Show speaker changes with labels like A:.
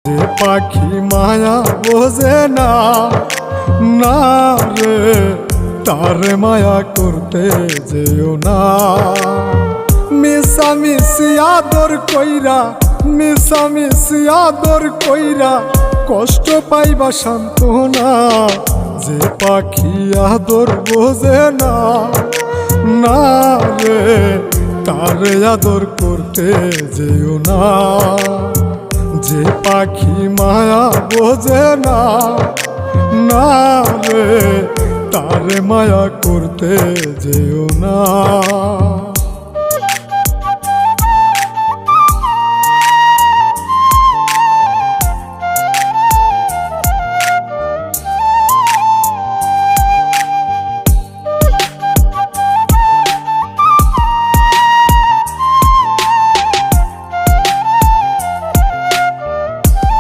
A: যে পাখি মায়া বোঝে না, না রে তারে মায়া করতে যেও না। মিশামিশি আদর কইরা, মিশামিশি আদর কইরা কষ্ট পাইবা সান্ত্বনা। যে পাখি আদর বোঝে না, না রে তারে আদর করতে যেও না। যে পাখি মায়া বোঝে না, না রে তারে মায়া করতে যেও না।